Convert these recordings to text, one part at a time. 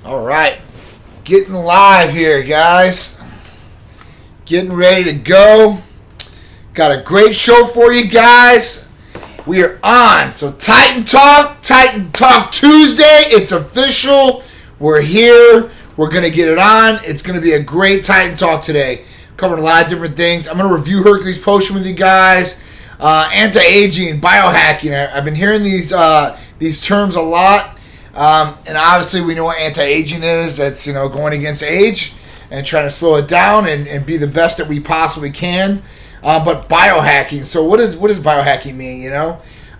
All right, getting live here, guys. Getting ready to go. Got a great show for you guys. We are on. So Titan Talk Tuesday. It's official. We're here. We're going to get it on. It's going to be a great Titan Talk today. Covering a lot of different things. I'm going to review Hercules Potion with you guys. Anti-aging, biohacking. I've been hearing these terms a lot. And obviously we know what anti-aging is. That's, going against age and trying to slow it down and be the best that we possibly can. But biohacking. So what does biohacking mean,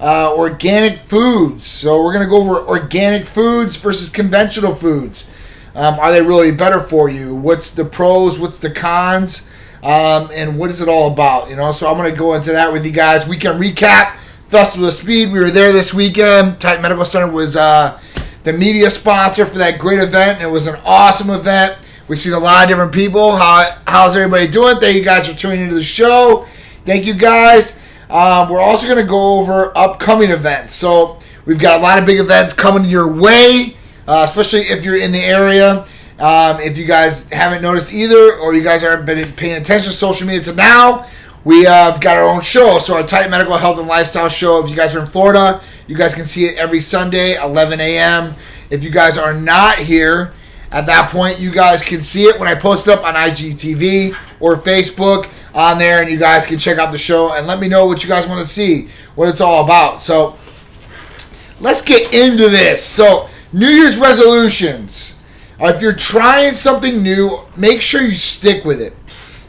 Organic foods. So we're going to go over organic foods versus conventional foods. Are they really better for you? What's the pros? What's the cons? And what is it all about? So I'm going to go into that with you guys. Weekend recap. Festival of Speed. We were there this weekend. Titan Medical Center was the media sponsor for that great event. It was an awesome event. We've seen a lot of different people. How's everybody doing? Thank you guys for tuning into the show. Thank you guys. We're also going to go over upcoming events. So we've got a lot of big events coming your way, especially if you're in the area. If you guys haven't noticed either, or you guys aren't been paying attention to social media to now, we have got our own show. So our Titan Medical Health and Lifestyle show. If you guys are in Florida, you guys can see it every Sunday, 11 a.m. If you guys are not here, at that point, you guys can see it when I post it up on IGTV or Facebook on there, and you guys can check out the show and let me know what you guys want to see, what it's all about. So let's get into this. So New Year's resolutions. If you're trying something new, make sure you stick with it.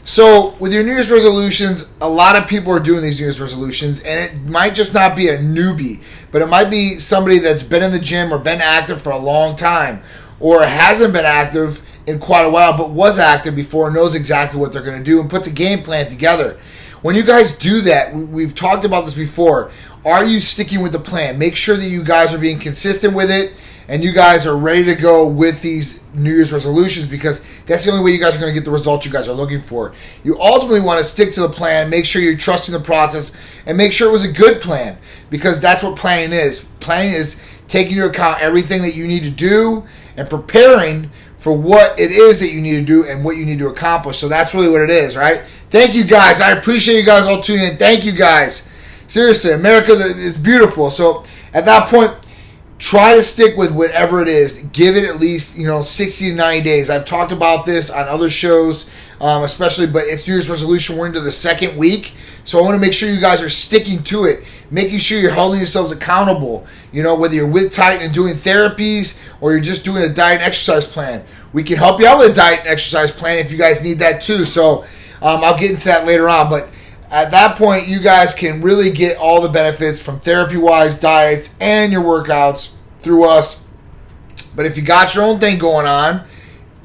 So with your New Year's resolutions, a lot of people are doing these New Year's resolutions, and it might just not be a newbie, but it might be somebody that's been in the gym or been active for a long time, or hasn't been active in quite a while, but was active before and knows exactly what they're going to do and puts a game plan together. When you guys do that, we've talked about this before, are you sticking with the plan? Make sure that you guys are being consistent with it, and you guys are ready to go with these New Year's resolutions, because that's the only way you guys are going to get the results you guys are looking for. You ultimately want to stick to the plan, make sure you're trusting the process, and make sure it was a good plan, because that's what planning is. Planning is taking into account everything that you need to do and preparing for what it is that you need to do and what you need to accomplish. So that's really what it is, right? Thank you guys. I appreciate you guys all tuning in. Thank you guys. Seriously, America is beautiful. So at that point, try to stick with whatever it is. Give it at least, 60 to 90 days. I've talked about this on other shows, especially, but it's New Year's resolution. We're into the second week. So I want to make sure you guys are sticking to it, making sure you're holding yourselves accountable. Whether you're with Titan and doing therapies or you're just doing a diet and exercise plan. We can help you out with a diet and exercise plan if you guys need that too. So I'll get into that later on. But at that point, you guys can really get all the benefits from therapy-wise, diets, and your workouts through us. But if you got your own thing going on,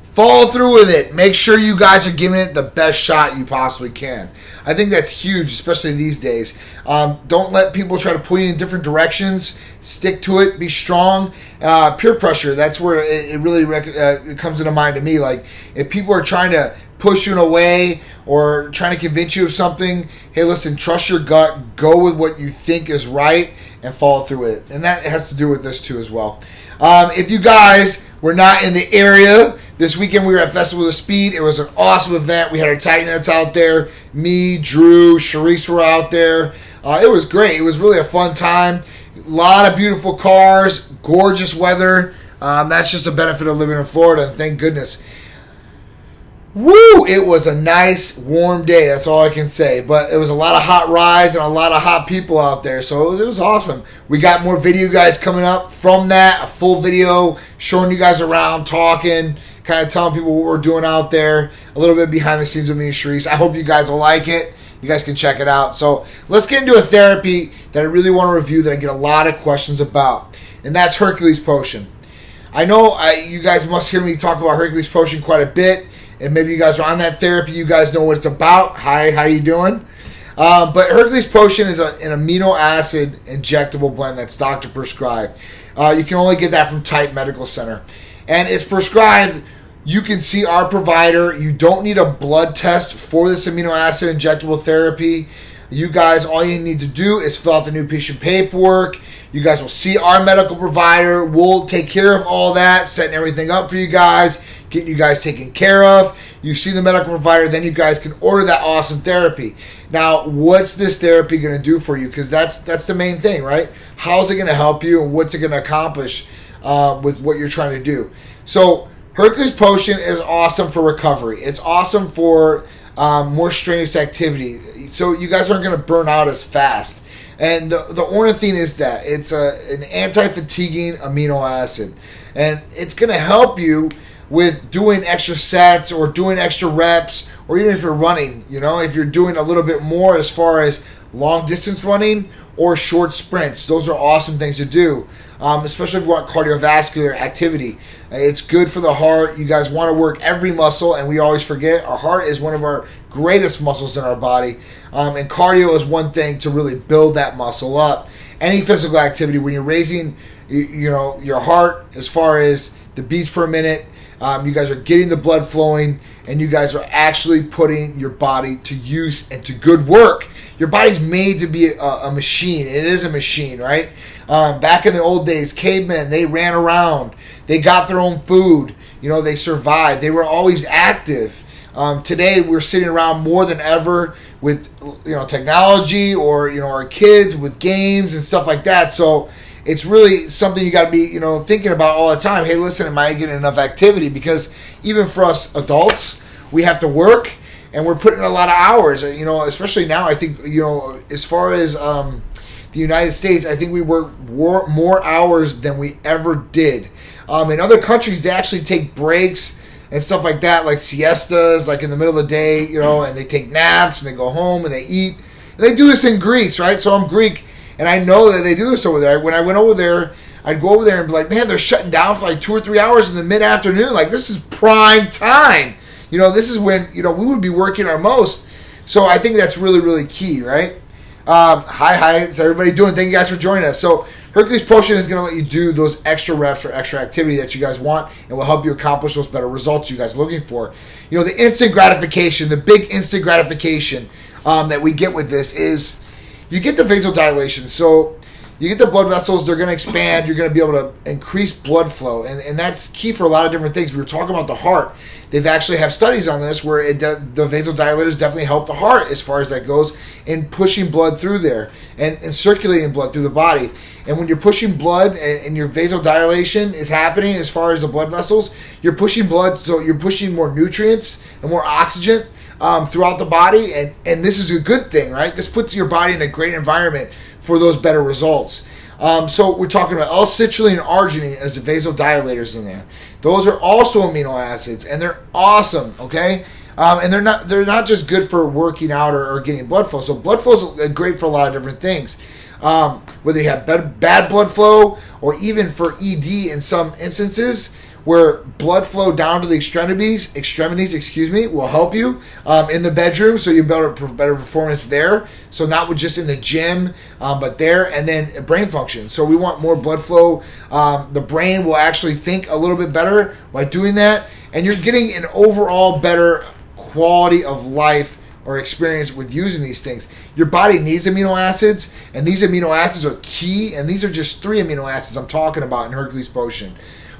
follow through with it. Make sure you guys are giving it the best shot you possibly can. I think that's huge, especially these days. Don't let people try to pull you in different directions. Stick to it. Be strong. Peer pressure, that's where it really it comes into mind to me. Like, if people are trying to push you in a way or trying to convince you of something, hey, listen, trust your gut. Go with what you think is right and follow through it. And that has to do with this too as well. If you guys were not in the area, this weekend we were at Festival of Speed. It was an awesome event. We had our Titans out there. Me, Drew, Sharice were out there. It was great. It was really a fun time. A lot of beautiful cars, gorgeous weather. That's just a benefit of living in Florida, and thank goodness. Woo! It was a nice, warm day. That's all I can say. But it was a lot of hot rides and a lot of hot people out there. So it was awesome. We got more video guys coming up from that. A full video showing you guys around, talking, kind of telling people what we're doing out there. A little bit behind the scenes with me and Sharice. I hope you guys will like it. You guys can check it out. So let's get into a therapy that I really want to review that I get a lot of questions about. And that's Hercules Potion. I know you guys must hear me talk about Hercules Potion quite a bit. And maybe you guys are on that therapy. You guys know what it's about. Hi, how you doing? But Hercules Potion is an amino acid injectable blend that's doctor prescribed. You can only get that from Titan Medical Center. And it's prescribed. You can see our provider. You don't need a blood test for this amino acid injectable therapy. You guys, all you need to do is fill out the new patient paperwork. You guys will see our medical provider. We'll take care of all that, setting everything up for you guys, getting you guys taken care of. You see the medical provider, then you guys can order that awesome therapy. Now, what's this therapy going to do for you? Because that's the main thing, right? How's it going to help you, and what's it going to accomplish with what you're trying to do? So, Hercules Potion is awesome for recovery. It's awesome for more strenuous activity. So you guys aren't going to burn out as fast. And the ornithine is that. It's an anti-fatiguing amino acid. And it's going to help you with doing extra sets or doing extra reps, or even if you're running, if you're doing a little bit more as far as long distance running or short sprints. Those are awesome things to do, especially if you want cardiovascular activity. It's good for the heart. You guys want to work every muscle, and we always forget our heart is one of our greatest muscles in our body, and cardio is one thing to really build that muscle up. Any physical activity, when you're raising your heart as far as the beats per minute, you guys are getting the blood flowing, and you guys are actually putting your body to use and to good work. Your body's made to be a machine. It is a machine, right? Back in the old days, cavemen, they ran around. They got their own food. They survived. They were always active. Today, we're sitting around more than ever with technology, or our kids with games and stuff like that. So it's really something you got to be thinking about all the time. Hey, listen, am I getting enough activity? Because even for us adults, we have to work, and we're putting in a lot of hours. Especially now, I think as far as the United States, I think we work more hours than we ever did. In other countries, they actually take breaks and stuff like that, like siestas, like in the middle of the day, and they take naps, and they go home, and they eat. And they do this in Greece, right? So I'm Greek, and I know that they do this over there. When I went over there, I'd go over there and be like, man, they're shutting down for like 2 or 3 hours in the mid-afternoon. Like, this is prime time. This is when, we would be working our most. So I think that's really, really key, right? Hi, how's everybody doing? Thank you guys for joining us. So Hercules Potion is going to let you do those extra reps or extra activity that you guys want, and will help you accomplish those better results you guys are looking for. The instant gratification, the big instant gratification that we get with this is you get the vasodilation. So you get the blood vessels, they're going to expand, you're going to be able to increase blood flow, and that's key for a lot of different things. We were talking about the heart. They've actually have studies on this where the vasodilators definitely help the heart as far as that goes in pushing blood through there and circulating blood through the body. And when you're pushing blood and your vasodilation is happening as far as the blood vessels, you're pushing blood, so you're pushing more nutrients and more oxygen throughout the body, and this is a good thing, right? This puts your body in a great environment for those better results. So we're talking about L-citrulline and arginine as the vasodilators in there. Those are also amino acids, and they're awesome, okay? And they're not just good for working out or getting blood flow. So blood flow is great for a lot of different things. Whether you have bad blood flow, or even for ED in some instances, where blood flow down to the extremities, will help you in the bedroom, so you better performance there. So not just in the gym, but there, and then brain function. So we want more blood flow. The brain will actually think a little bit better by doing that, and you're getting an overall better quality of life or experience with using these things. Your body needs amino acids, and these amino acids are key, and these are just 3 amino acids I'm talking about in Hercules Potion.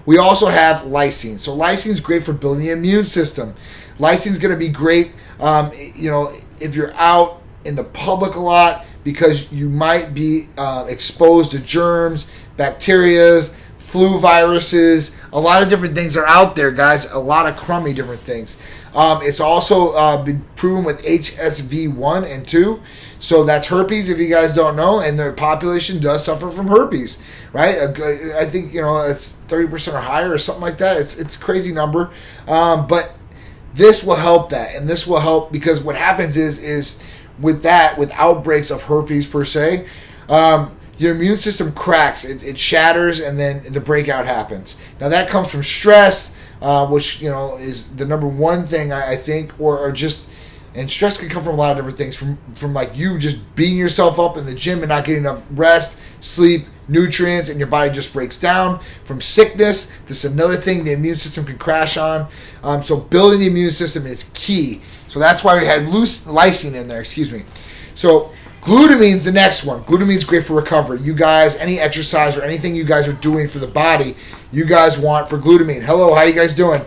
We also have lysine. So lysine is great for building the immune system. Lysine is going to be great, if you're out in the public a lot, because you might be exposed to germs, bacteria, flu viruses. A lot of different things are out there, guys. A lot of crummy different things. It's also been proven with HSV1 and 2. So that's herpes, if you guys don't know, and the population does suffer from herpes, right? I think, it's 30% or higher or something like that. It's a crazy number. But this will help that, and this will help because what happens is with outbreaks of herpes per se, your immune system cracks, it shatters, and then the breakout happens. Now that comes from stress, which is the number one thing I think, or just, and stress can come from a lot of different things, from like you just beating yourself up in the gym and not getting enough rest, sleep, nutrients, and your body just breaks down. From sickness, this is another thing the immune system can crash on. So building the immune system is key. So that's why we had loose lysine in there. So glutamine's the next one. Glutamine's great for recovery. You guys, any exercise or anything you guys are doing for the body, you guys want for glutamine. Hello, how you guys doing?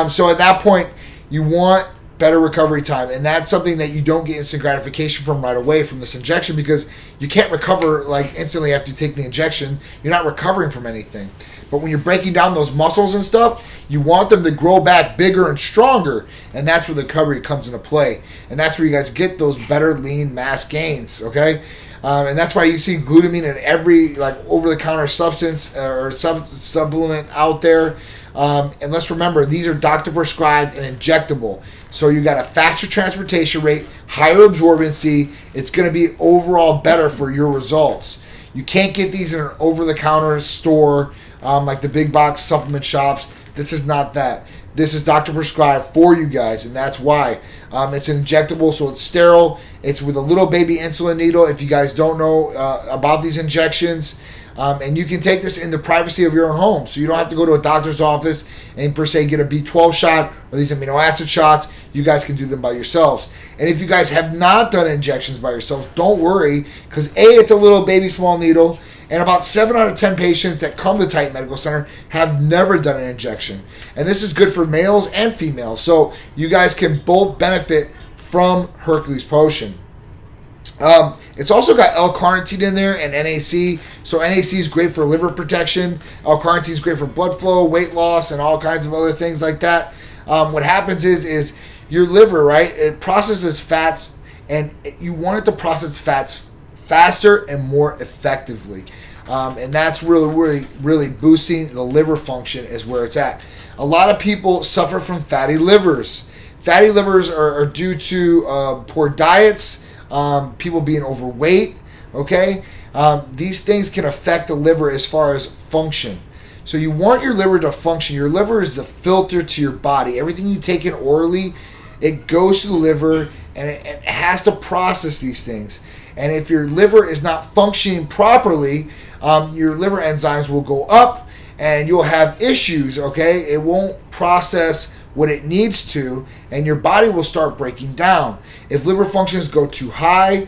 So at that point, you want better recovery time, and that's something that you don't get instant gratification from right away from this injection, because you can't recover like instantly after you take the injection. You're not recovering from anything. But when you're breaking down those muscles and stuff, you want them to grow back bigger and stronger, and that's where the recovery comes into play, and that's where you guys get those better lean mass gains. Okay. And that's why you see glutamine in every like over-the-counter substance or supplement out there. And let's remember, these are doctor prescribed and injectable. So you got a faster transportation rate, higher absorbency. It's going to be overall better for your results. You can't get these in an over-the-counter store like the big box supplement shops. This is not that. This is doctor prescribed for you guys, and that's why. It's injectable, so it's sterile. It's with a little baby insulin needle. If you guys don't know about these injections, and you can take this in the privacy of your own home. So you don't have to go to a doctor's office and per se get a B12 shot or these amino acid shots. You guys can do them by yourselves. And if you guys have not done injections by yourselves, don't worry, because A, it's a little baby small needle, and about 7 out of 10 patients that come to Titan Medical Center have never done an injection. And this is good for males and females. So you guys can both benefit from Hercules Potion. It's also got L-carnitine in there and NAC. So NAC is great for liver protection. L-carnitine is great for blood flow, weight loss, and all kinds of other things like that. What happens is your liver, right, it processes fats, and you want it to process fats faster and more effectively. And that's really boosting the liver function is where it's at. A lot of people suffer from fatty livers. Fatty livers are due to poor diets, people being overweight, okay? These things can affect the liver as far as function. So you want your liver to function. Your liver is the filter to your body. Everything you take in orally, it goes to the liver, and it has to process these things. And if your liver is not functioning properly, your liver enzymes will go up, and you'll have issues, okay? It won't process what it needs to, and your body will start breaking down. If liver functions go too high,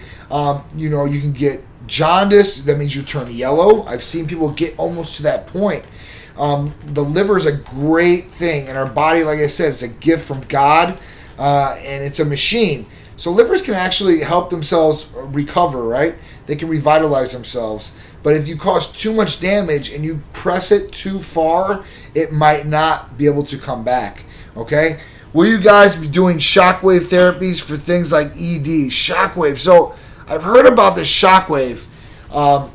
you can get jaundice. That means you turn yellow. I've seen people get almost to that point. The liver is a great thing in our body. Like I said, it's a gift from God, and it's a machine. So livers can actually help themselves recover, right? They can revitalize themselves. But if you cause too much damage and you press it too far, it might not be able to come back. Okay? Will you guys be doing shockwave therapies for things like ED? Shockwave. So I've heard about this shockwave,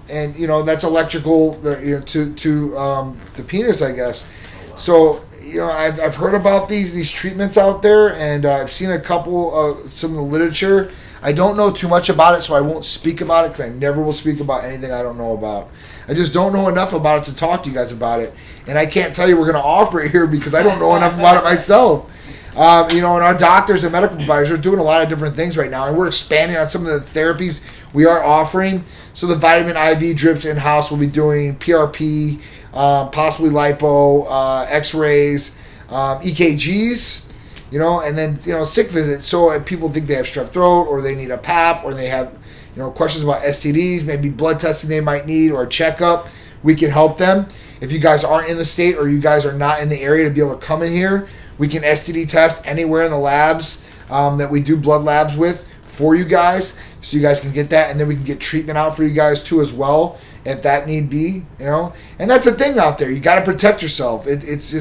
and that's electrical to the penis, I guess. So I've heard about these treatments out there, and I've seen a couple some of the literature. I don't know too much about it, so I won't speak about it, because I never will speak about anything I don't know about. I just don't know enough about it to talk to you guys about it. And I can't tell you we're going to offer it here because I don't know enough about it myself. And our doctors and medical providers are doing a lot of different things right now, and we're expanding on some of the therapies we are offering. So the vitamin IV drips in-house, we'll be doing PRP, possibly lipo, x-rays, EKGs, and then, sick visits. So if people think they have strep throat, or they need a PAP, or they have, questions about STDs, maybe blood testing they might need, or a checkup, we can help them. If you guys aren't in the state, or you guys are not in the area to be able to come in here, we can STD test anywhere in the labs that we do blood labs with for you guys, so you guys can get that, and then we can get treatment out for you guys too as well, if that need be, And that's a thing out there. You got to protect yourself. It's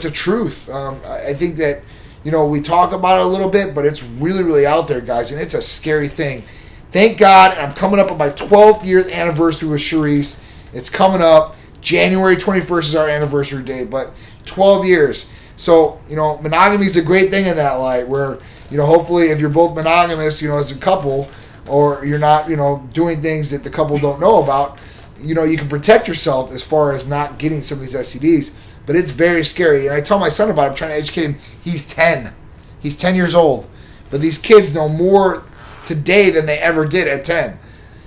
a truth. I think that, we talk about it a little bit, but it's really, really out there, guys, and it's a scary thing. Thank God, I'm coming up on my 12th year anniversary with Charisse. It's coming up. January 21st is our anniversary date, but 12 years. So, monogamy is a great thing in that light, where, hopefully if you're both monogamous, as a couple, or you're not, doing things that the couple don't know about, you can protect yourself as far as not getting some of these STDs. But it's very scary. And I tell my son about it. I'm trying to educate him. He's 10. He's 10 years old. But these kids know more today than they ever did at 10.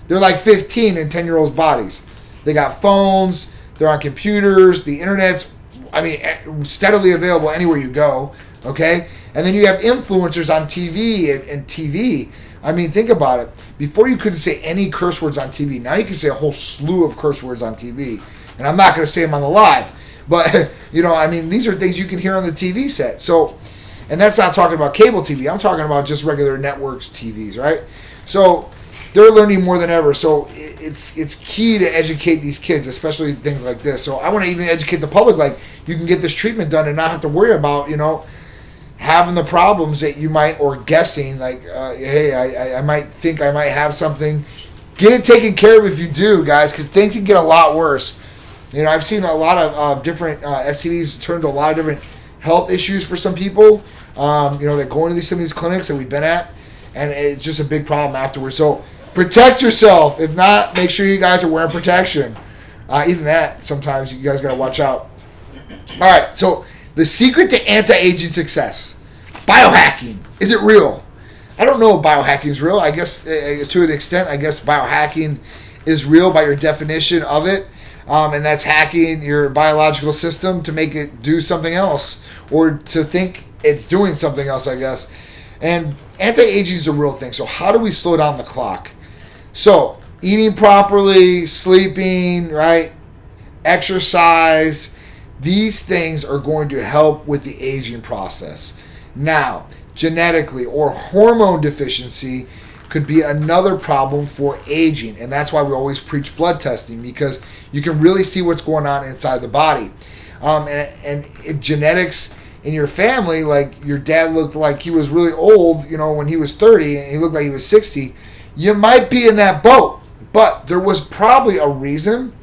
They're like 15 in 10-year-olds' bodies. They got phones. They're on computers. The internet's, steadily available anywhere you go. Okay? And then you have influencers on TV and TV. I mean, think about it. Before you couldn't say any curse words on TV. Now you can say a whole slew of curse words on TV. And I'm not going to say them on the live. But, I mean, these are things you can hear on the TV set. So, and that's not talking about cable TV. I'm talking about just regular networks TVs, right? So they're learning more than ever. So it's key to educate these kids, especially things like this. So I want to even educate the public, like you can get this treatment done and not have to worry about, having the problems that you might, or guessing, like, hey, I might think I might have something. Get it taken care of if you do, guys, because things can get a lot worse. I've seen a lot of different STDs turn to a lot of different health issues for some people, that go into some of these clinics that we've been at, and it's just a big problem afterwards. So protect yourself. If not, make sure you guys are wearing protection. Even that, sometimes you guys got to watch out. All right, so the secret to anti-aging success. Biohacking. Is it real? I don't know if biohacking is real. I guess to an extent, biohacking is real by your definition of it. And that's hacking your biological system to make it do something else, or to think it's doing something else, I guess. And anti-aging is a real thing. So how do we slow down the clock? So eating properly, sleeping, right? Exercise. These things are going to help with the aging process. Now, genetically or hormone deficiency could be another problem for aging. And that's why we always preach blood testing, because you can really see what's going on inside the body. And if genetics in your family, like your dad looked like he was really old, when he was 30 and he looked like he was 60, you might be in that boat. But there was probably a reason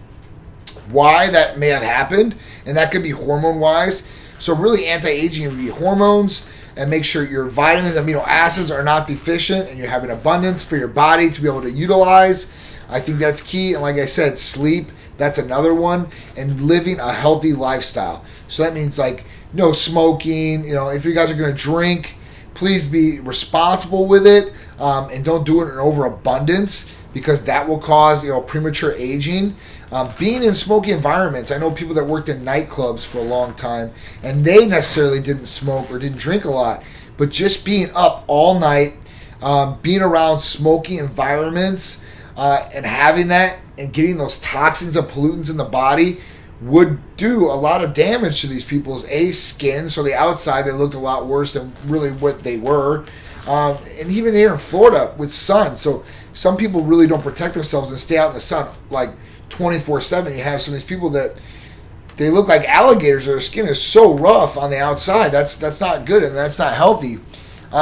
why that may have happened, and that could be hormone-wise. So really anti-aging would be hormones, and make sure your vitamins, amino acids are not deficient, and you have an abundance for your body to be able to utilize. I think that's key. And like I said, sleep, that's another one, and living a healthy lifestyle. So that means like no smoking. If you guys are going to drink, please be responsible with it, and don't do it in overabundance, because that will cause premature aging. Being in smoky environments, I know people that worked in nightclubs for a long time, and they necessarily didn't smoke or didn't drink a lot, but just being up all night, being around smoky environments, and having that and getting those toxins and pollutants in the body would do a lot of damage to these people's skin. So the outside, they looked a lot worse than really what they were. And even here in Florida with sun, so some people really don't protect themselves and stay out in the sun like 24/7. You have some of these people that they look like alligators. Their skin is so rough on the outside. That's not good, and that's not healthy.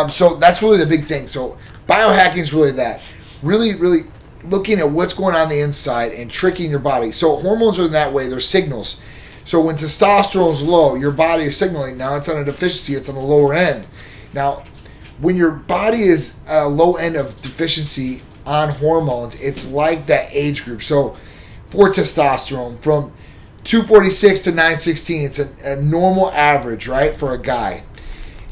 So that's really the big thing. So biohacking is really that. Really, really looking at what's going on the inside and tricking your body. So hormones are that way. They're signals. So when testosterone is low, your body is signaling. Now it's on a deficiency. It's on the lower end. Now, when your body is a low end of deficiency on hormones, it's like that age group. So for testosterone, from 246 to 916, it's a normal average, right, for a guy.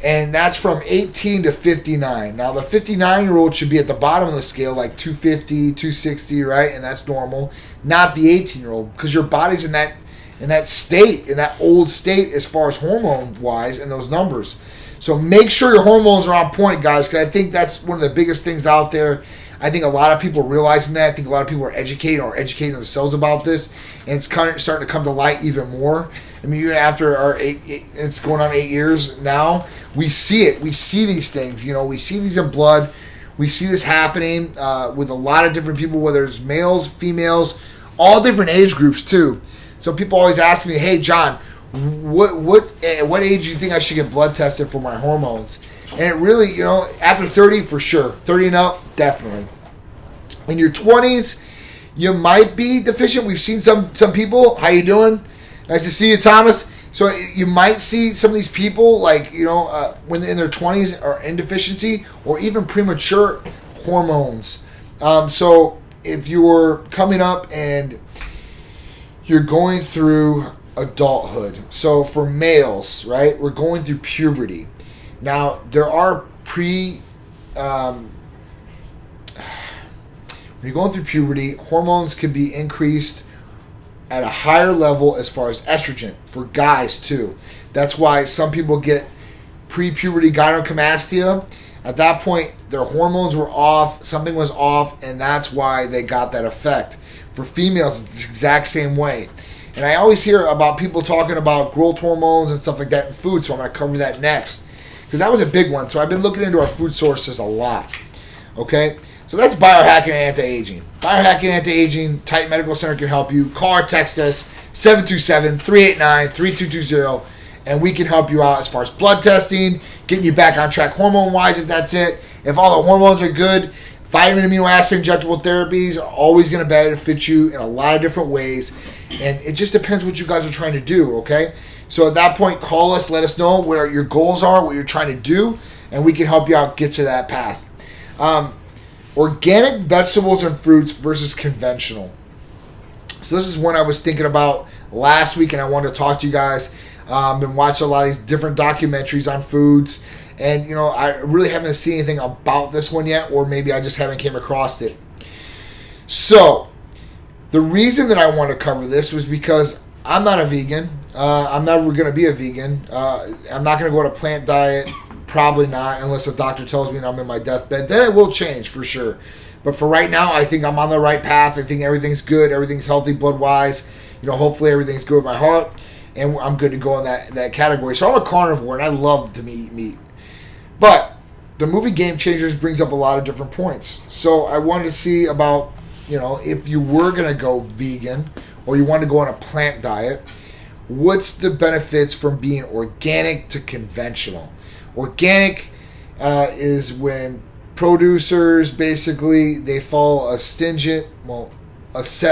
And that's from 18 to 59. Now, the 59-year-old should be at the bottom of the scale, like 250, 260, right? And that's normal. Not the 18-year-old, because your body's in that state, in that old state as far as hormone-wise and those numbers. So make sure your hormones are on point, guys, because I think that's one of the biggest things out there. I think a lot of people are realizing that. I think a lot of people are educating educating themselves about this, and it's kind of starting to come to light even more. I mean, even after our it's going on 8 years now, we see it. We see these things. We see these in blood. We see this happening with a lot of different people, whether it's males, females, all different age groups too. So people always ask me, "Hey, John, what age do you think I should get blood tested for my hormones?" And it really, after 30 for sure. 30 and up, definitely. In your 20s, you might be deficient. We've seen some people. How you doing? Nice to see you, Thomas. So you might see some of these people, like, when they're in their 20s are in deficiency or even premature hormones. So if you're coming up and you're going through adulthood. So for males, right, we're going through puberty. Now, there are when you're going through puberty, hormones can be increased at a higher level as far as estrogen for guys too. That's why some people get pre-puberty gynecomastia. At that point, their hormones were off, something was off, and that's why they got that effect. For females, it's the exact same way. And I always hear about people talking about growth hormones and stuff like that in food, so I'm going to cover that next. Because that was a big one. So I've been looking into our food sources a lot. Okay? So that's biohacking and anti-aging. Biohacking and anti-aging, Titan Medical Center can help you. Call or text us, 727-389-3220, and we can help you out as far as blood testing, getting you back on track hormone-wise if that's it. If all the hormones are good, vitamin, amino acid, injectable therapies are always going to benefit you in a lot of different ways. And it just depends what you guys are trying to do, okay? So at that point, call us, let us know where your goals are, what you're trying to do, and we can help you out get to that path. Organic vegetables and fruits versus conventional. So this is one I was thinking about last week, and I wanted to talk to you guys. Been watching a lot of these different documentaries on foods, and I really haven't seen anything about this one yet, or maybe I just haven't came across it. So the reason that I want to cover this was because I'm not a vegan. I'm never going to be a vegan. I'm not going to go on a plant diet. Probably not, unless a doctor tells me I'm in my deathbed. Then it will change for sure. But for right now, I think I'm on the right path. I think everything's good. Everything's healthy blood-wise. Hopefully everything's good with my heart. And I'm good to go in that category. So I'm a carnivore, and I love to eat meat. But the movie Game Changers brings up a lot of different points. So I wanted to see about, if you were going to go vegan or you want to go on a plant diet, what's the benefits from being organic to conventional? Organic is when producers basically, they follow a set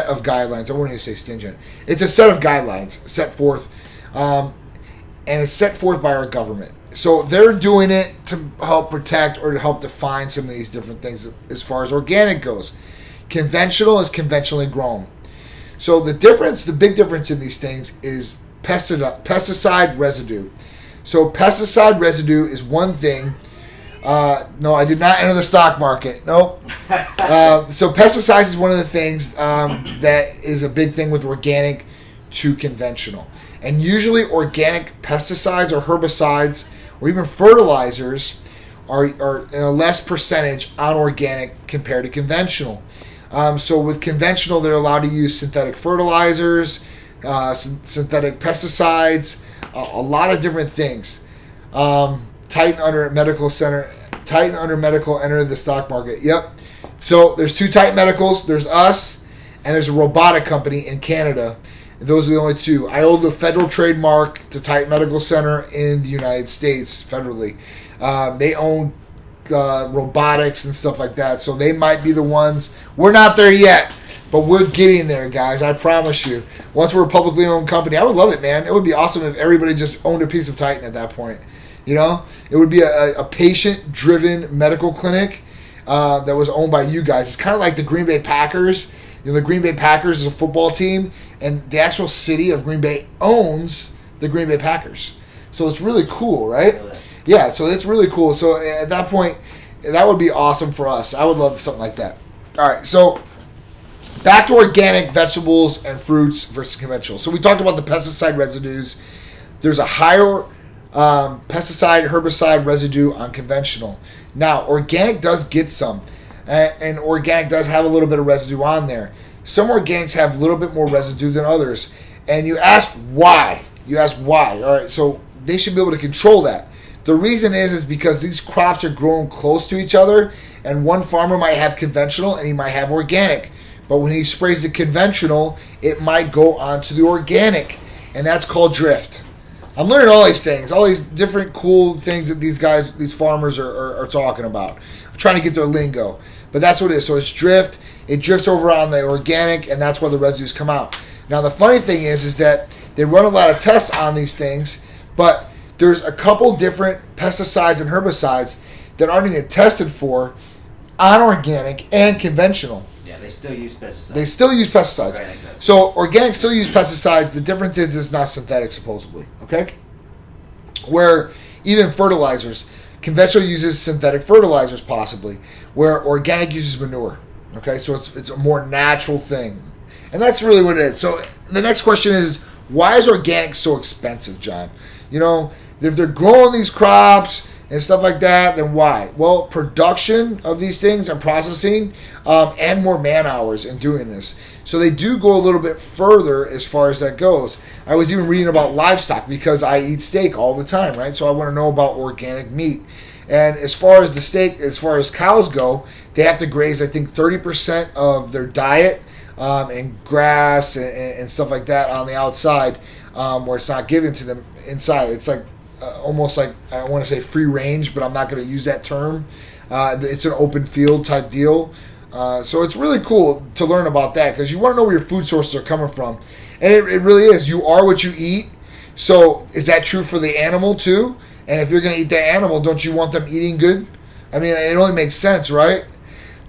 of guidelines. I wouldn't even say stingent. It's a set of guidelines set forth, and it's set forth by our government. So they're doing it to help protect or to help define some of these different things as far as organic goes. Conventional is conventionally grown. So the big difference in these things is pesticide residue. So pesticide residue is one thing. No, I did not enter the stock market. Nope. So pesticides is one of the things that is a big thing with organic to conventional. And usually organic pesticides or herbicides or even fertilizers are in a less percentage on organic compared to conventional. So with conventional, they're allowed to use synthetic fertilizers, synthetic pesticides, a lot of different things. Titan under medical entered the stock market. Yep. So there's two Titan Medicals. There's us, and there's a robotic company in Canada. And those are the only two. I owe the federal trademark to Titan Medical Center in the United States federally. They own robotics and stuff like that. So they might be the ones. We're not there yet, but we're getting there, guys. I promise you. Once we're a publicly owned company, I would love it, man. It would be awesome if everybody just owned a piece of Titan at that point. It would be a patient-driven medical clinic that was owned by you guys. It's kind of like the Green Bay Packers. The Green Bay Packers is a football team, and the actual city of Green Bay owns the Green Bay Packers. So it's really cool, right? Yeah, so it's really cool. So at that point, that would be awesome for us. I would love something like that. All right, so back to organic vegetables and fruits versus conventional. So we talked about the pesticide residues. There's a higher pesticide, herbicide residue on conventional. Now, organic does get some, and organic does have a little bit of residue on there. Some organics have a little bit more residue than others, and you ask why. All right, so they should be able to control that. The reason is because these crops are grown close to each other, and one farmer might have conventional and he might have organic. But when he sprays the conventional, it might go onto the organic, and that's called drift. I'm learning all these things, all these different cool things that these farmers are talking about. I'm trying to get their lingo. But that's what it is. So it's drift. It drifts over on the organic, and that's where the residues come out. Now, the funny thing is that they run a lot of tests on these things, but there's a couple different pesticides and herbicides that aren't even tested for on organic and conventional. Yeah, they still use pesticides. Right. So organic still use pesticides. The difference is it's not synthetic, supposedly. Okay? Where even fertilizers, conventional uses synthetic fertilizers possibly, where organic uses manure. Okay? So it's a more natural thing. And that's really what it is. So the next question is, why is organic so expensive, John? If they're growing these crops and stuff like that, then why? Well, production of these things and processing, and more man hours in doing this. So they do go a little bit further as far as that goes. I was even reading about livestock because I eat steak all the time, right? So I want to know about organic meat. And as far as the steak, as far as cows go, they have to graze, I think, 30% of their diet and grass and stuff like that on the outside, where it's not given to them inside. It's like almost like, I want to say free range, but I'm not going to use that term. It's an open field type deal. So it's really cool to learn about that because you want to know where your food sources are coming from. And it really is. You are what you eat. So is that true for the animal too? And if you're going to eat the animal, don't you want them eating good? I mean, it only makes sense, right?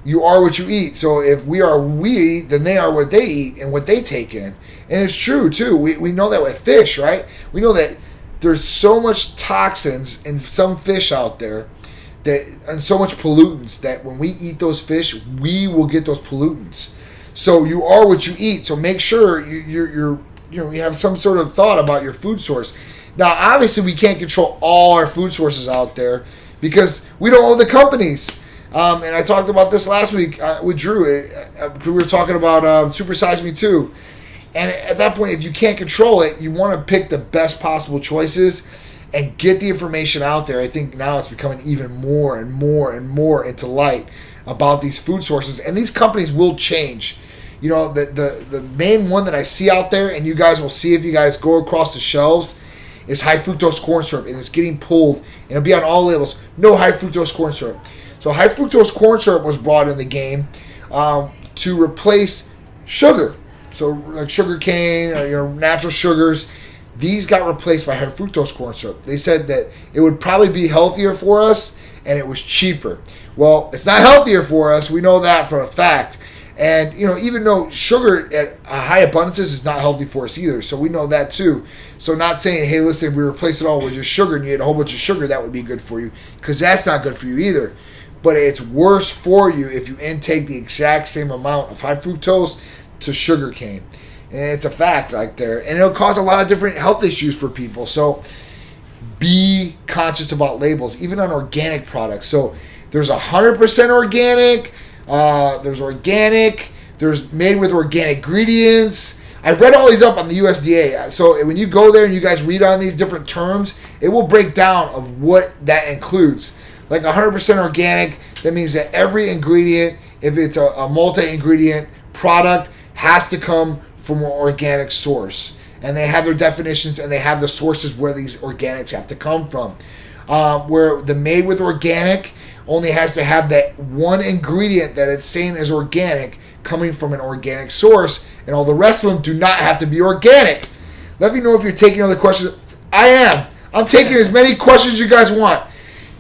You are what you eat. So if we are we, then they are what they eat and what they take in. And it's true too. We know that with fish, right? We know that there's so much toxins in some fish out there and so much pollutants that when we eat those fish, we will get those pollutants. So you are what you eat. So make sure you have some sort of thought about your food source. Now, obviously, we can't control all our food sources out there because we don't own the companies. And I talked about this last week with Drew. We were talking about Super Size Me 2. And at that point, if you can't control it, you want to pick the best possible choices and get the information out there. I think now it's becoming even more and more and more into light about these food sources. And these companies will change. You know, the main one that I see out there, and you guys will see if you guys go across the shelves, is high fructose corn syrup. And it's getting pulled. And it'll be on all labels. No high fructose corn syrup. So high fructose corn syrup was brought in the game to replace sugar. So like sugar cane, or, natural sugars, these got replaced by high fructose corn syrup. They said that it would probably be healthier for us and it was cheaper. Well, it's not healthier for us. We know that for a fact. And, even though sugar at high abundances is not healthy for us either. So we know that too. So not saying, hey, listen, if we replace it all with just sugar and you ate a whole bunch of sugar, that would be good for you. Because that's not good for you either. But it's worse for you if you intake the exact same amount of high fructose to sugar cane. And it's a fact like there. And it'll cause a lot of different health issues for people. So be conscious about labels, even on organic products. So there's 100% organic. There's organic. There's made with organic ingredients. I've read all these up on the USDA. So when you go there and you guys read on these different terms, it will break down of what that includes. Like 100% organic, that means that every ingredient, if it's a multi-ingredient product, has to come from an organic source. And they have their definitions and they have the sources where these organics have to come from. Where the made with organic only has to have that one ingredient that it's saying is organic coming from an organic source, and all the rest of them do not have to be organic. Let me know if you're taking other questions. I am. I'm taking as many questions you guys want.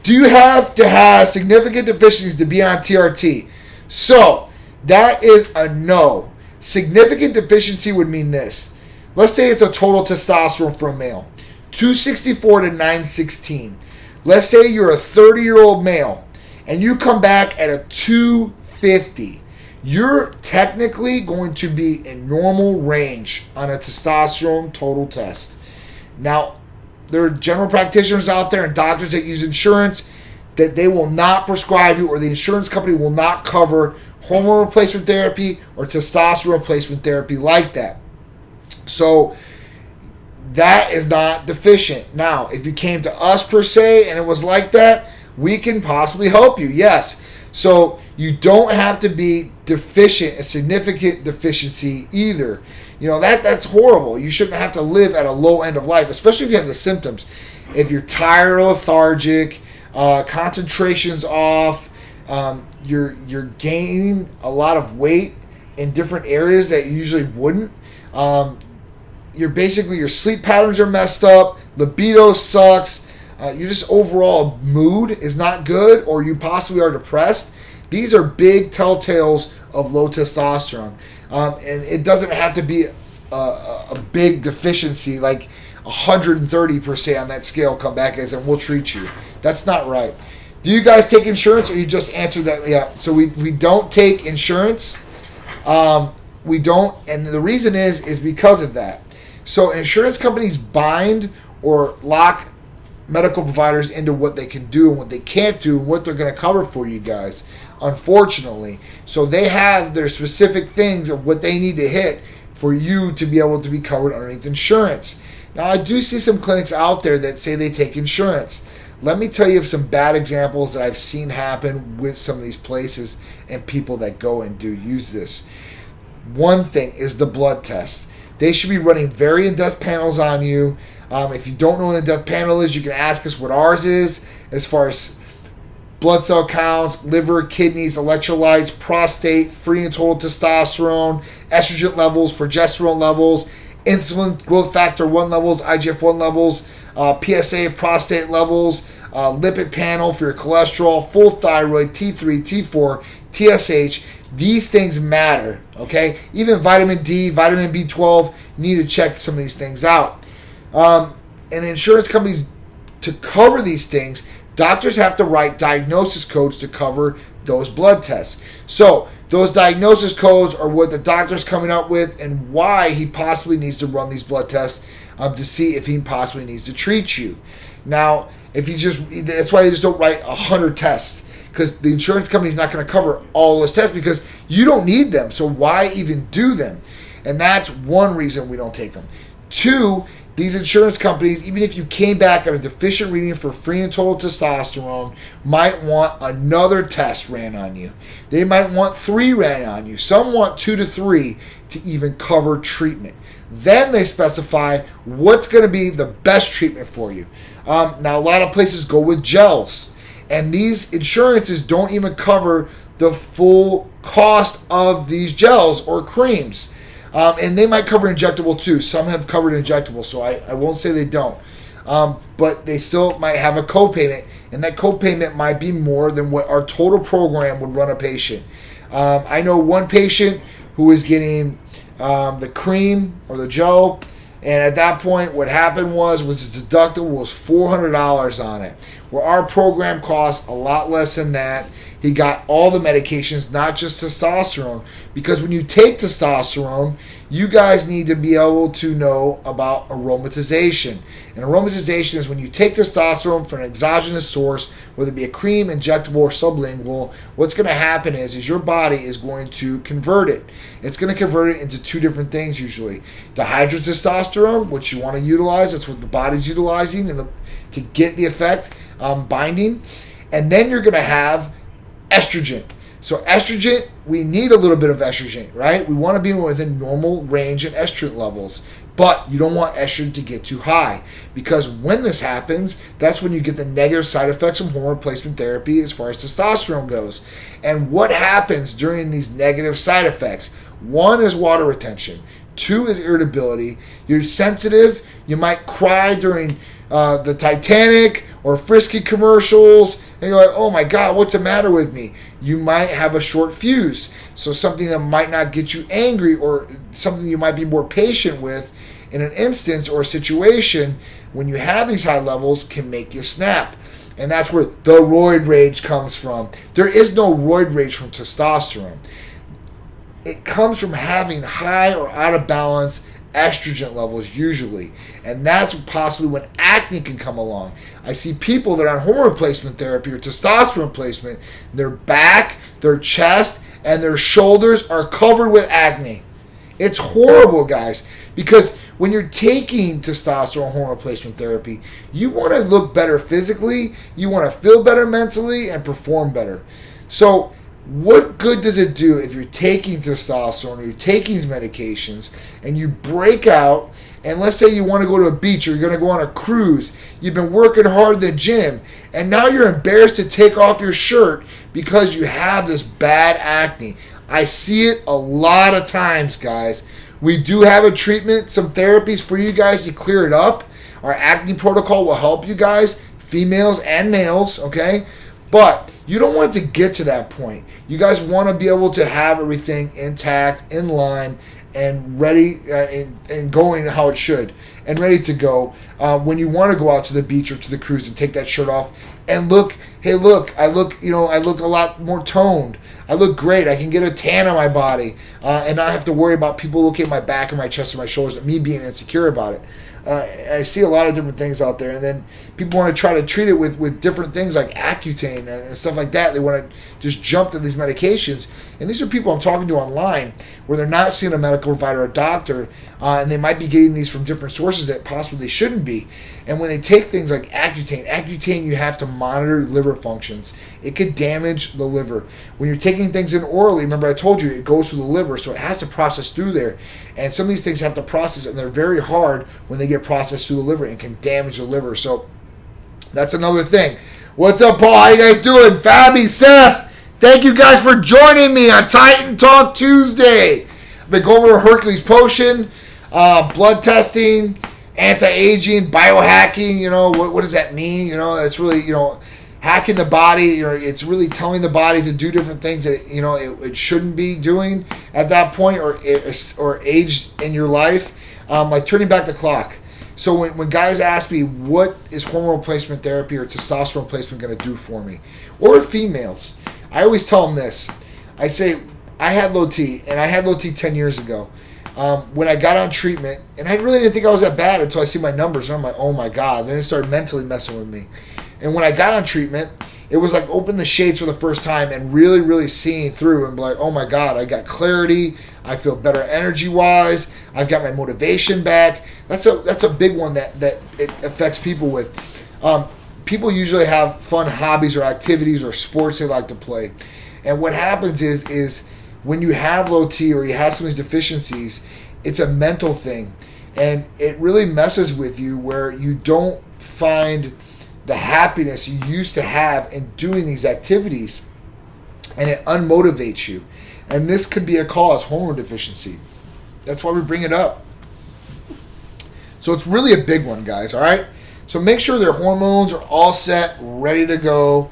Do you have to have significant deficiencies to be on TRT? So, that is a no. Significant deficiency would mean this. Let's say it's a total testosterone for a male. 264 to 916. Let's say you're a 30-year-old male and you come back at a 250. You're technically going to be in normal range on a testosterone total test. Now, there are general practitioners out there and doctors that use insurance that they will not prescribe you, or the insurance company will not cover hormone replacement therapy or testosterone replacement therapy like that. So that is not deficient. Now, if you came to us per se and it was like that, we can possibly help you, yes. So you don't have to be deficient, a significant deficiency either. That's horrible. You shouldn't have to live at a low end of life, especially if you have the symptoms. If you're tired or lethargic, concentration's off, you're gaining a lot of weight in different areas that you usually wouldn't. Your sleep patterns are messed up, libido sucks, your just overall mood is not good, or you possibly are depressed. These are big telltales of low testosterone. And it doesn't have to be a big deficiency like 130% on that scale come back as and we'll treat you. That's not right. Do you guys take insurance, or you just answered that? Yeah. So we don't take insurance. We don't, and the reason is because of that. So insurance companies bind or lock medical providers into what they can do and what they can't do and what they're going to cover for you guys, unfortunately. So they have their specific things of what they need to hit for you to be able to be covered underneath insurance. Now, I do see some clinics out there that say they take insurance. Let me tell you of some bad examples that I've seen happen with some of these places and people that go and do use this. One thing is the blood test. They should be running very in-depth panels on you. If you don't know what an in-depth panel is, you can ask us what ours is as far as blood cell counts, liver, kidneys, electrolytes, prostate, free and total testosterone, estrogen levels, progesterone levels, insulin growth factor 1 levels, IGF-1 levels, PSA prostate levels, lipid panel for your cholesterol, full thyroid, T3, T4, TSH. These things matter, okay? Even vitamin D, vitamin B12, you need to check some of these things out. And insurance companies, to cover these things, doctors have to write diagnosis codes to cover those blood tests. So those diagnosis codes are what the doctor's coming up with and why he possibly needs to run these blood tests to see if he possibly needs to treat you. Now, that's why they just don't write 100 tests, because the insurance company's not going to cover all those tests because you don't need them. So why even do them? And that's one reason we don't take them. Two, these insurance companies, even if you came back at a deficient reading for free and total testosterone, might want another test ran on you. They might want 3 ran on you. Some want 2 to 3 to even cover treatment. Then they specify what's going to be the best treatment for you. Now, a lot of places go with gels. And these insurances don't even cover the full cost of these gels or creams. And they might cover injectable too. Some have covered injectable, so I won't say they don't. But they still might have a copayment, and that copayment might be more than what our total program would run a patient. I know one patient who was getting the cream or the gel, and at that point what happened was his deductible was $400 on it, where our program costs a lot less than that. He got all the medications, not just testosterone, because when you take testosterone, you guys need to be able to know about aromatization. And aromatization is when you take testosterone from an exogenous source, whether it be a cream, injectable, or sublingual. What's going to happen is your body is going to convert it. It's going to convert it into 2 different things usually. Dihydrotestosterone, which you want to utilize, that's what the body's utilizing to get the effect, binding. And then you're going to have estrogen. So estrogen, we need a little bit of estrogen, right? We want to be within normal range in estrogen levels. But you don't want estrogen to get too high, because when this happens, that's when you get the negative side effects from hormone replacement therapy as far as testosterone goes. And what happens during these negative side effects? 1 is water retention. 2 is irritability. You're sensitive. You might cry during the Titanic or Frisky commercials, and you're like, oh my God, what's the matter with me? You might have a short fuse. So something that might not get you angry, or something you might be more patient with in an instance or a situation when you have these high levels, can make you snap. And that's where the roid rage comes from. There is no roid rage from testosterone. It comes from having high or out of balance estrogen levels usually. And that's possibly when acne can come along. I see people that are on hormone replacement therapy or testosterone replacement, their back, their chest, and their shoulders are covered with acne. It's horrible, guys, because when you're taking testosterone hormone replacement therapy, you want to look better physically, you want to feel better mentally, and perform better. So what good does it do if you're taking testosterone or you're taking these medications and you break out, and let's say you want to go to a beach or you're going to go on a cruise, you've been working hard in the gym, and now you're embarrassed to take off your shirt because you have this bad acne. I see it a lot of times, guys. We do have a treatment, some therapies for you guys to clear it up. Our acne protocol will help you guys, females and males, okay? But you don't want it to get to that point. You guys want to be able to have everything intact, in line, and ready and going how it should, and ready to go when you want to go out to the beach or to the cruise and take that shirt off and look. Hey, look! I look a lot more toned. I look great. I can get a tan on my body and not have to worry about people looking at my back or my chest or my shoulders and me being insecure about it. I see a lot of different things out there, and then people want to try to treat it with different things like Accutane and stuff like that. They want to just jump to these medications, and these are people I'm talking to online where they're not seeing a medical provider or a doctor, and they might be getting these from different sources that possibly they shouldn't be. And when they take things like Accutane, you have to monitor liver functions. It could damage the liver. When you're taking things in orally, remember I told you it goes through the liver, so it has to process through there. And some of these things have to process, and they're very hard when they get processed through the liver and can damage the liver. So that's another thing. What's up, Paul? How you guys doing? Fabi, Seth, thank you guys for joining me on Titan Talk Tuesday. I've been going over Hercules Potion, blood testing, anti-aging, biohacking. You know, what does that mean? You know, it's really, hacking the body. It's really telling the body to do different things that it shouldn't be doing at that point or age in your life, like turning back the clock. So when guys ask me what is hormone replacement therapy or testosterone replacement going to do for me, or females, I always tell them this. I say I had low T, and I had low T 10 years ago. When I got on treatment, and I really didn't think I was that bad until I see my numbers, and I'm like, oh my God. Then it started mentally messing with me. And when I got on treatment, it was like open the shades for the first time and really, really seeing through and be like, oh my God, I got clarity. I feel better energy-wise. I've got my motivation back. That's a big one that it affects people with. People usually have fun hobbies or activities or sports they like to play. And what happens is when you have low T or you have some of these deficiencies, it's a mental thing. And it really messes with you where you don't find the happiness you used to have in doing these activities, and it unmotivates you. And this could be a cause, hormone deficiency. That's why we bring it up. So it's really a big one, guys, all right? So make sure their hormones are all set, ready to go,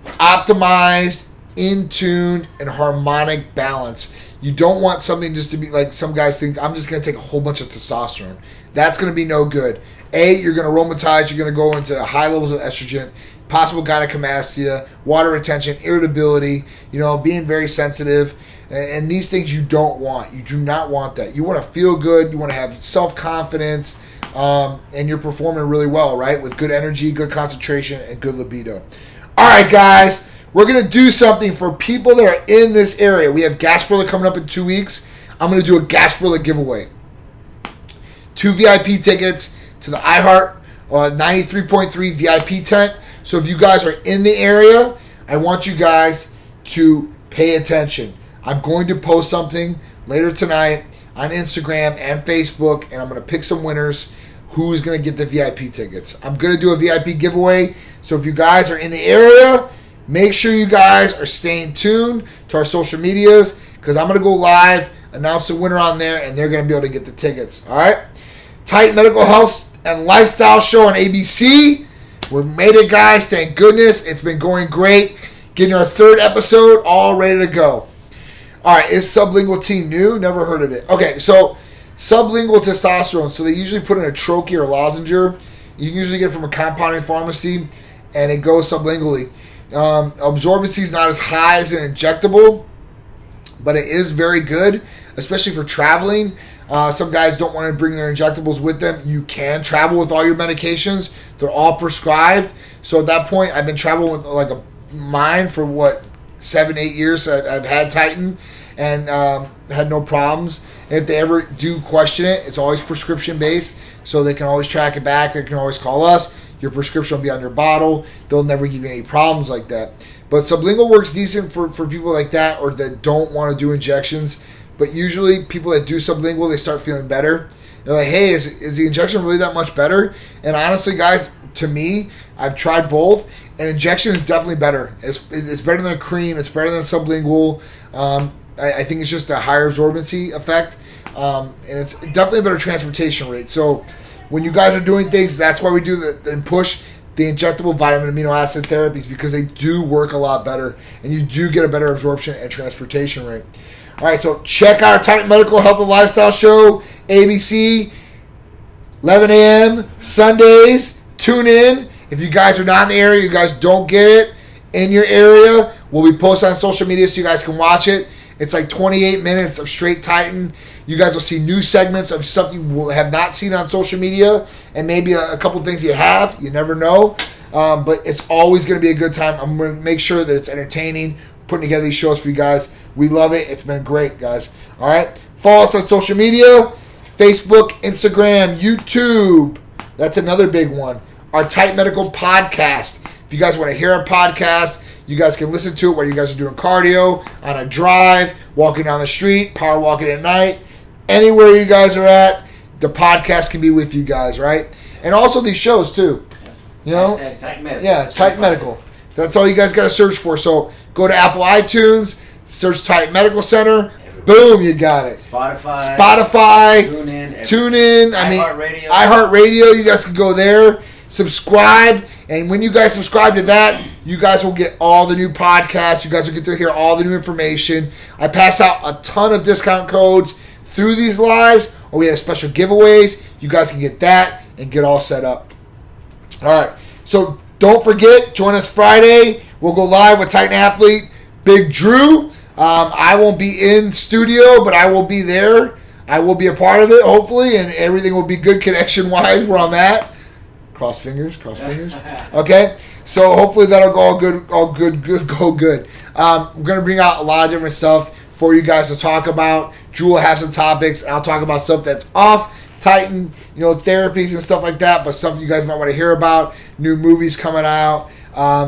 optimized, in tune, and harmonic balance. You don't want something just to be like some guys think, I'm just going to take a whole bunch of testosterone. That's going to be no good. You're going to aromatize, you're going to go into high levels of estrogen, possible gynecomastia, water retention, irritability, being very sensitive. And these things you don't want. You do not want that. You want to feel good. You want to have self-confidence, and you're performing really well, right? With good energy, good concentration, and good libido. All right, guys. We're going to do something for people that are in this area. We have Gasparilla coming up in 2 weeks. I'm going to do a Gasparilla giveaway. 2 VIP tickets to the iHeart 93.3 VIP tent. So if you guys are in the area, I want you guys to pay attention. I'm going to post something later tonight on Instagram and Facebook, and I'm going to pick some winners who is going to get the VIP tickets. I'm going to do a VIP giveaway. So if you guys are in the area, make sure you guys are staying tuned to our social medias because I'm going to go live, announce the winner on there, and they're going to be able to get the tickets. All right? Titan Medical Health and Lifestyle Show on ABC. We made it, guys. Thank goodness. It's been going great. Getting our 3rd episode all ready to go. All right. Is sublingual T new? Never heard of it. Okay. So sublingual testosterone. So they usually put in a troche or lozenger. You can usually get it from a compounding pharmacy, and it goes sublingually. Absorbency is not as high as an injectable, but it is very good, especially for traveling. Some guys don't want to bring their injectables with them. You can travel with all your medications. They're all prescribed. So at that point, I've been traveling with mine for 7-8 years. I've had Titan and had no problems. And if they ever do question it, it's always prescription based. So they can always track it back. They can always call us. Your prescription will be on your bottle. They'll never give you any problems like that. But sublingual works decent for people like that or that don't want to do injections. But usually people that do sublingual, they start feeling better. They're like, hey, is the injection really that much better? And honestly, guys, to me, I've tried both. And injection is definitely better. It's better than a cream. It's better than sublingual. I think it's just a higher absorbency effect. And it's definitely a better transportation rate. So when you guys are doing things, that's why we do and push the injectable vitamin amino acid therapies because they do work a lot better. And you do get a better absorption and transportation rate. All right, so check out our Titan Medical Health and Lifestyle Show, ABC, 11 a.m. Sundays. Tune in. If you guys are not in the area, you guys don't get it in your area, we'll be posted on social media so you guys can watch it. It's like 28 minutes of straight Titan. You guys will see new segments of stuff you will have not seen on social media, and maybe a couple things you have. You never know. But it's always going to be a good time. I'm going to make sure that it's entertaining, putting together these shows for you guys. We love it. It's been great, guys. All right. Follow us on social media, Facebook, Instagram, YouTube. That's another big one. Our Titan Medical podcast. If you guys want to hear our podcast, you guys can listen to it while you guys are doing cardio, on a drive, walking down the street, power walking at night. Anywhere you guys are at, the podcast can be with you guys, right? And also these shows, too. You know? Titan Medical. Yeah, Titan Medical. That's all you guys got to search for. So go to Apple iTunes, search Titan Medical Center. Boom, you got it. Spotify. Tune in. iHeartRadio. You guys can go there. Subscribe. And when you guys subscribe to that, you guys will get all the new podcasts. You guys will get to hear all the new information. I pass out a ton of discount codes through these lives, or we have special giveaways. You guys can get that and get all set up. All right. So don't forget, join us Friday. We'll go live with Titan Athlete Big Dru. I won't be in studio, but I will be there. I will be a part of it, hopefully, and everything will be good connection-wise where I'm at. Cross fingers. Okay? So hopefully that'll go all good. We're going to bring out a lot of different stuff for you guys to talk about. Drew will have some topics, and I'll talk about stuff that's off Titan, therapies and stuff like that, but stuff you guys might want to hear about, new movies coming out,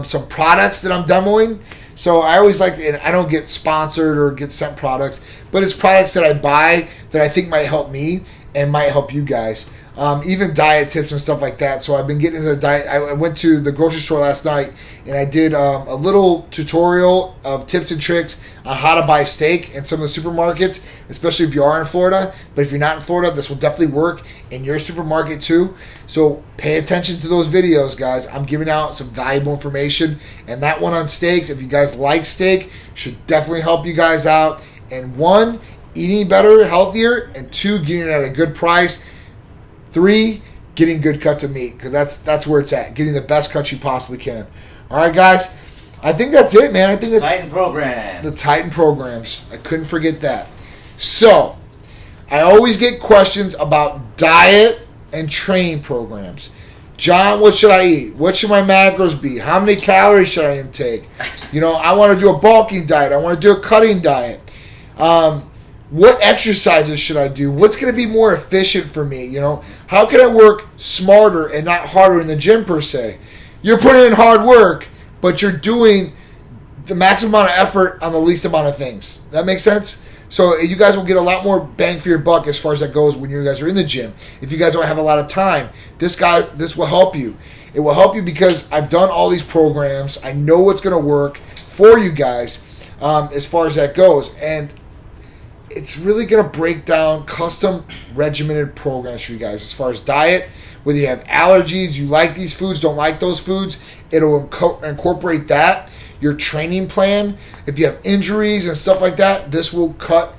some products that I'm demoing. So I always like to, and I don't get sponsored or get sent products, but it's products that I buy that I think might help me and might help you guys. Even diet tips and stuff like that. So I've been getting into the diet. I went to the grocery store last night and I did a little tutorial of tips and tricks on how to buy steak in some of the supermarkets, especially if you are in Florida. But if you're not in Florida, this will definitely work in your supermarket too. So pay attention to those videos, guys. I'm giving out some valuable information. And that one on steaks, if you guys like steak, should definitely help you guys out. And 1, eating better, healthier. And 2, getting it at a good price. 3, getting good cuts of meat, because that's where it's at. Getting the best cuts you possibly can. All right, guys. I think that's it, man. I think it's Titan program. The Titan programs. I couldn't forget that. So, I always get questions about diet and training programs. John, what should I eat? What should my macros be? How many calories should I intake? I want to do a bulking diet. I want to do a cutting diet. What exercises should I do? What's going to be more efficient for me? How can I work smarter and not harder in the gym per se? You're putting in hard work, but you're doing the maximum amount of effort on the least amount of things. That makes sense? So you guys will get a lot more bang for your buck as far as that goes when you guys are in the gym. If you guys don't have a lot of time, this will help you. It will help you because I've done all these programs. I know what's going to work for you guys as far as that goes. And it's really going to break down custom regimented programs for you guys as far as diet. Whether you have allergies, you like these foods, don't like those foods, it'll incorporate that. Your training plan, if you have injuries and stuff like that, this will cut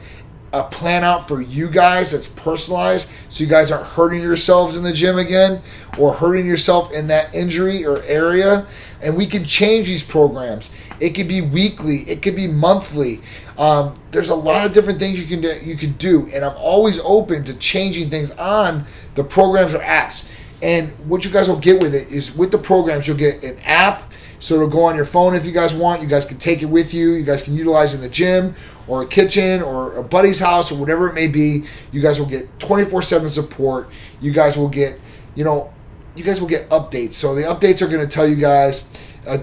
a plan out for you guys that's personalized so you guys aren't hurting yourselves in the gym again or hurting yourself in that injury or area. And we can change these programs. It could be weekly. It could be monthly. There's a lot of different things you can do, and I'm always open to changing things on the programs or apps. And what you guys will get with it is with the programs, you'll get an app, so it'll go on your phone if you guys want. You guys can take it with you. You guys can utilize it in the gym or a kitchen or a buddy's house or whatever it may be. You guys will get 24/7 support. You guys will get, updates. So the updates are going to tell you guys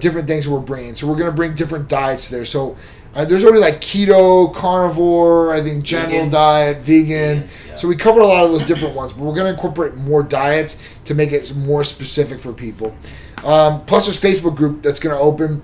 different things that we're bringing. So we're going to bring different diets there. So there's already like keto, carnivore, I think general diet, vegan. Yeah. So we covered a lot of those different ones, but we're going to incorporate more diets to make it more specific for people. Plus there's Facebook group that's going to open,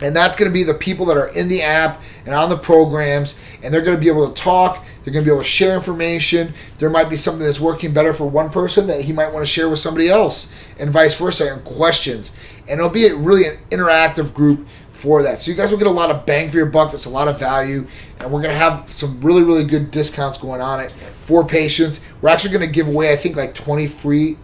and that's going to be the people that are in the app and on the programs, and they're going to be able to talk. They're going to be able to share information. There might be something that's working better for one person that he might want to share with somebody else, and vice versa, and questions. And it'll be really an interactive group for that. So you guys will get a lot of bang for your buck. That's a lot of value. And we're going to have some really, really good discounts going on it for patients. We're actually going to give away, I think, like 20 free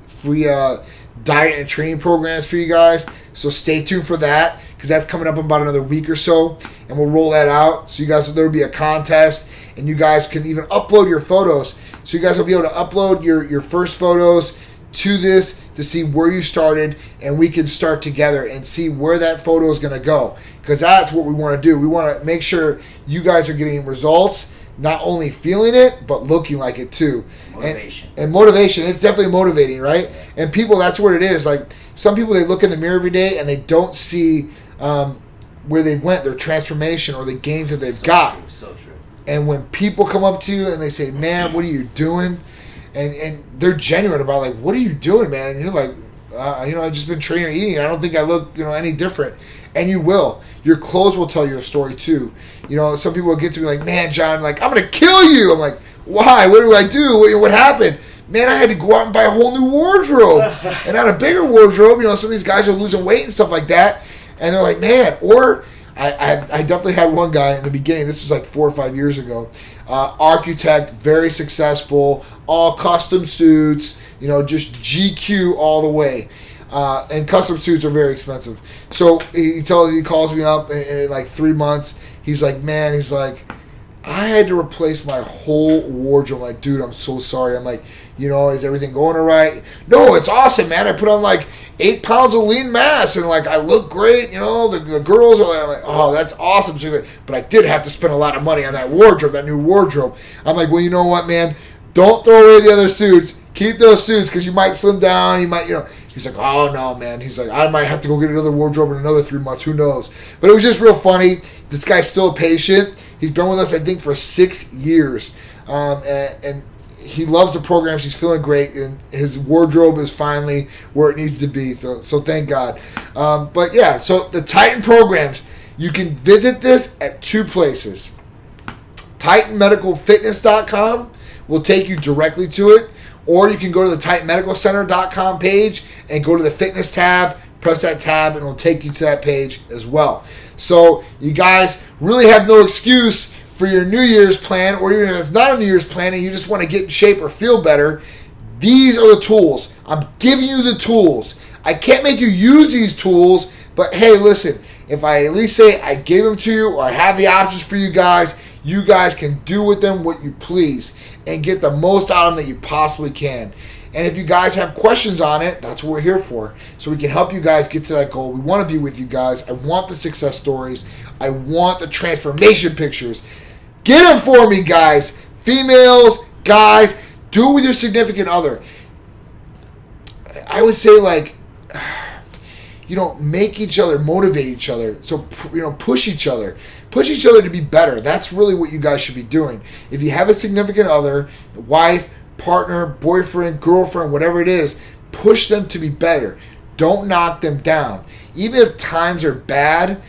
diet and training programs for you guys. So stay tuned for that, because that's coming up in about another week or so, and we'll roll that out. So you guys, there will be a contest, and you guys can even upload your photos. So you guys will be able to upload your first photos to this to see where you started, and we can start together and see where that photo is going to go, because that's what we want to do. We want to make sure you guys are getting results, not only feeling it, but looking like it too. Motivation. And motivation. It's definitely motivating, right? And people, that's what it is. Like, some people, they look in the mirror every day and they don't see where they went, their transformation, or the gains that they've got. True, so true. And when people come up to you and they say, man, what are you doing? And they're genuine about, like, what are you doing, man? And you're like, I've just been training or eating. I don't think I look, any different. And you will. Your clothes will tell you a story too. Some people will get to me like, man, John, like, I'm going to kill you. I'm like, why? What do I do? What happened? Man, I had to go out and buy a whole new wardrobe. And not a bigger wardrobe. Some of these guys are losing weight and stuff like that. And they're like, man. Or I definitely had one guy in the beginning. This was like 4 or 5 years ago. Architect, very successful, all custom suits, just GQ all the way. And custom suits are very expensive. So he calls me up in like 3 months. He's like, man, I had to replace my whole wardrobe. I'm like, dude, I'm so sorry. I'm like, is everything going all right? No, it's awesome, man. I put on like 8 pounds of lean mass and like I look great. The girls are like, I'm like, oh, that's awesome. So like, but I did have to spend a lot of money on that wardrobe, that new wardrobe. I'm like, well, you know what, man? Don't throw away the other suits. Keep those suits because you might slim down. You might, He's like, oh, no, man. He's like, I might have to go get another wardrobe in another 3 months. Who knows? But it was just real funny. This guy's still patient. He's been with us, I think, for 6 years. And he loves the programs. He's feeling great. And his wardrobe is finally where it needs to be. So thank God. But, yeah, so the Titan programs, you can visit this at 2 places. titanmedicalfitness.com will take you directly to it. Or you can go to the titanmedicalcenter.com page and go to the fitness tab, press that tab, and it'll take you to that page as well. So you guys really have no excuse for your New Year's plan, or even if it's not a New Year's plan and you just want to get in shape or feel better. These are the tools. I'm giving you the tools. I can't make you use these tools, but hey, listen, if I at least say I gave them to you or I have the options for you guys can do with them what you please and get the most out of them that you possibly can. And if you guys have questions on it, that's what we're here for. So we can help you guys get to that goal. We want to be with you guys. I want the success stories. I want the transformation pictures. Get them for me, guys. Females, guys, do it with your significant other. I would say, like, make each other, motivate each other. So, push each other. Push each other to be better. That's really what you guys should be doing. If you have a significant other, wife, partner, boyfriend, girlfriend, whatever it is, push them to be better. Don't knock them down. Even if times are bad,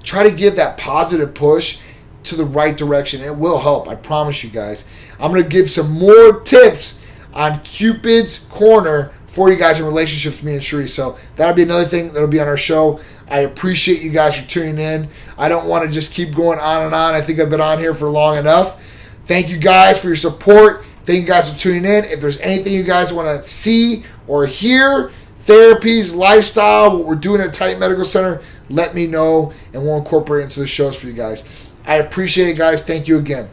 try to give that positive push to the right direction. It will help. I promise you guys. I'm going to give some more tips on Cupid's Corner for you guys in relationships with me and Sheree. So that'll be another thing that'll be on our show. I appreciate you guys for tuning in. I don't want to just keep going on and on. I think I've been on here for long enough. Thank you guys for your support. Thank you guys for tuning in. If there's anything you guys want to see or hear, therapies, lifestyle, what we're doing at Titan Medical Center, let me know, and we'll incorporate it into the shows for you guys. I appreciate it, guys. Thank you again.